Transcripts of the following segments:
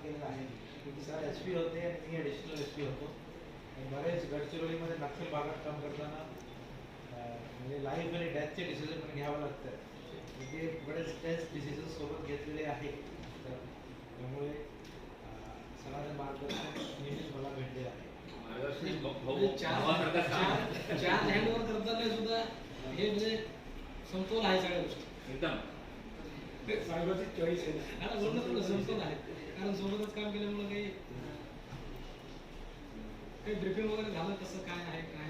केलेलं आहे. Sir SP होते आणि मी ॲडिशनल SP होतो. बरेच गडचिरोलीमध्ये नक्षल भागात काम करताना म्हणजे लाईफ आणि डेथचे डिसिजन पण घ्यावं लागतं. म्हणजे बरेच टेस्ट डिसिजन सोबत घेतलेले आहे. त्यामुळे सगळ्यांचं मार्गदर्शन नेहमीच मला भेटले आहे. चार हँडओव्हर करताना सुद्धा हे म्हणजे समतोल आहे सगळ्या गोष्टी एकदम साहेबाची चॉईस आहे. आता बोलणं थोडं समतोल आहे कारण सोबतच काम केल्यामुळे काही ब्रिफिंग वगैरे झालं कसं काय आहे काय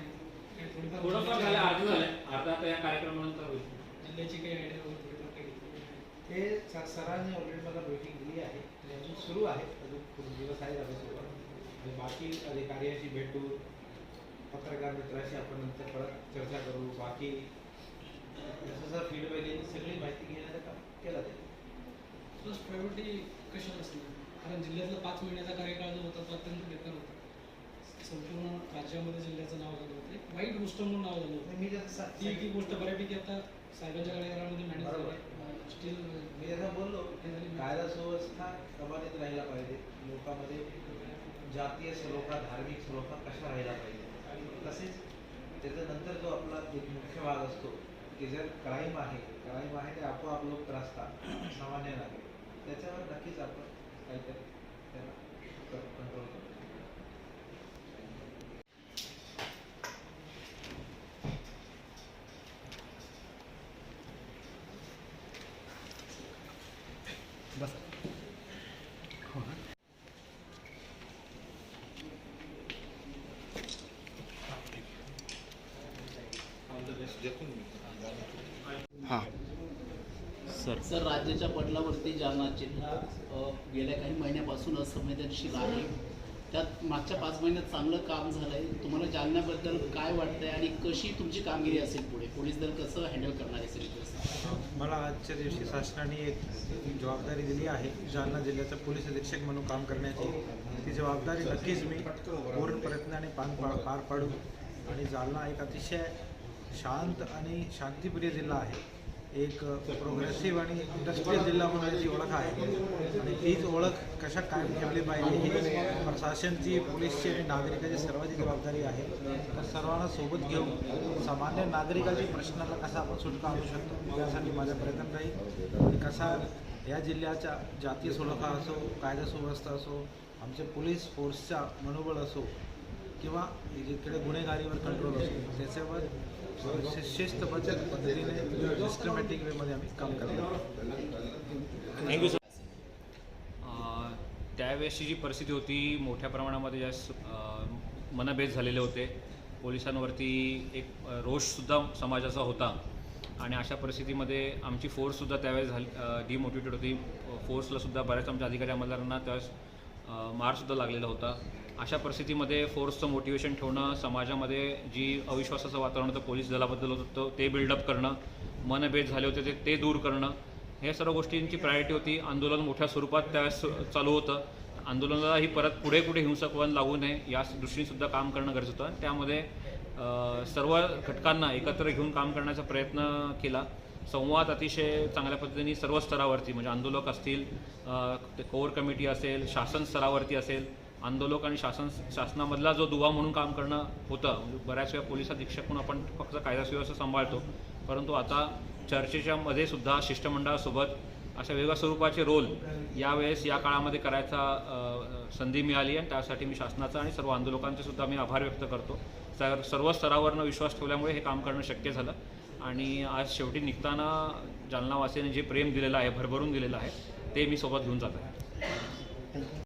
काही थोडंफार झालं अर्ध झालं अर्धा आता या कार्यक्रमानंतर होईल. जिल्ह्याची काही आयडिया वगैरे थोडीफार काही ते सरांनी ऑलरेडी मला मीटिंग दिली आहे आणि अजून सुरू आहे. अजून खूप दिवस आहेत आपल्यासोबत आणि बाकी अधिकाऱ्यांशी भेटू, पत्रकार मित्राशी आपण नंतर परत चर्चा करू. बाकी जसं फीडबॅक येईल सगळी माहिती घेण्याचं काम केलं जाईल. फर्स्ट प्रायोरिटी कशाला असणार कारण जिल्ह्यातला 5 महिन्याचा कार्यकाळ जो होता तो अत्यंत बेकार होता. संपूर्ण राज्यामध्ये जिल्ह्याचं नाव झालं होतं वाईट गोष्ट म्हणून नाव झालं होतं. मी जसं ती गोष्ट बऱ्यापैकी आता साहेबांच्या कार्यकाळामध्ये मॅनेज झाली. स्टील मी जसं बोललो कायदा सुव्यवस्था प्रमाणित राहायला पाहिजे. लोकांमध्ये जातीय सलोखा धार्मिक सलोखा कशा राहायला पाहिजे. तसेच त्याच्यानंतर जो आपला एक मुख्य भाग असतो की जर क्राईम आहे ते आपोआप लोक त्रसतात सामान्य नागरिक त्याच्यावर नक्कीच आपण काहीतरी त्याला कंट्रोल करतो. बस हां सर राज्याच्या पटलावरती जालना जिल्हा गेल्या काही महिन्यापासून असंवेदनशील आहे. त्यात मागच्या 5 महिन्यात चांगलं काम झालं आहे. तुम्हाला जालन्याबद्दल काय वाटतंय आणि कशी तुमची कामगिरी असेल पुढे पोलीस दल कसं हँडल करणार असेल? मला आजच्या दिवशी शासनाने एक जबाबदारी दिली आहे जालना जिल्ह्याचा पोलीस अधीक्षक म्हणून काम करण्याची. ती जबाबदारी नक्कीच मी पूर्ण प्रयत्नाने पार पाडू आणि जालना एक अतिशय शांत आणि शांतिप्रिय जिल्हा आहे. एक प्रोग्रेसिव्ह आणि इंडस्ट्रियल जिल्हा म्हणून जी ओळख आहे आणि तीच ओळख कशा कायम ठेवली पाहिजे ही प्रशासनची पोलीसची आणि नागरिकाची सर्वांची जबाबदारी आहे. तर सर्वांना सोबत घेऊन सामान्य नागरिकाच्या प्रश्नाला कसा आपण सुटका आणू शकतो यासाठी माझा प्रयत्न राहील. आणि कसा या जिल्ह्याच्या जातीय सलोखा असो कायदा सुव्यवस्था असो आमचे पोलीस फोर्सचा मनोबळ असो किंवा जिकडे गुन्हेगारीवर कंट्रोल असतो त्याच्यावर शिस्तबद्ध पद्धतीने सिस्टमॅटिक वेमध्ये आम्ही काम करतो. Thank you sir. त्यावेळेसची जी परिस्थिती होती मोठ्या प्रमाणामध्ये जास्त मनभेद झालेले होते. पोलिसांवरती एक रोषसुद्धा समाजाचा होता आणि अशा परिस्थितीमध्ये आमची फोर्ससुद्धा त्यावेळेस डिमोटिवेटेड होती. फोर्सला सुद्धा बऱ्याच आमच्या अधिकारी अंमलदारांना त्यावेळेस मारसुद्धा लागलेला होता. अशा परिस्थितीमध्ये फोर्सचं मोटिवेशन ठेवणं, समाजामध्ये जी अविश्वासाचं वातावरण होतं पोलीस दलाबद्दल होतं ते बिल्डअप करणं, मनभेद झाले होते ते दूर करणं, हे सर्व गोष्टींची प्रायोरिटी होती. आंदोलन मोठ्या स्वरूपात त्यावेळेस चालू होतं. आंदोलनाला ही परत पुढे हिंसक वळण लागू नये या दृष्टीनेसुद्धा काम करणं गरजेचं होतं. त्यामध्ये सर्व घटकांना एकत्र घेऊन काम करण्याचा प्रयत्न केला. संवाद अतिशय चांगल्या पद्धतीने सर्व स्तरावरती म्हणजे आंदोलक असतील, कोर कमिटी असेल, शासन स्तरावरती असेल, आंदोलक आणि शासनामधला जो दुवा म्हणून काम करणं होतं. म्हणजे बऱ्याच वेळा पोलीस अधीक्षक म्हणून आपण फक्त कायदा सुव्यवस्था सांभाळतो परंतु आता चर्चेच्या मध्ये सुद्धा शिष्टमंडळासोबत अशा वेगळ्या स्वरूपाचे रोल यावेळेस या काळामध्ये करायचा संधी मिळाली आहे. त्यासाठी मी शासनाचा आणि सर्व आंदोलकांचे सुद्धा मी आभार व्यक्त करतो. सर्व स्तरावरनं विश्वास ठेवल्यामुळे हे काम करणं शक्य झालं आणि आज शेवटी निघताना जालनावासीयांनी जे प्रेम दिलेलं आहे भरभरून दिलेलं आहे ते मी सोबत घेऊन जात आहे.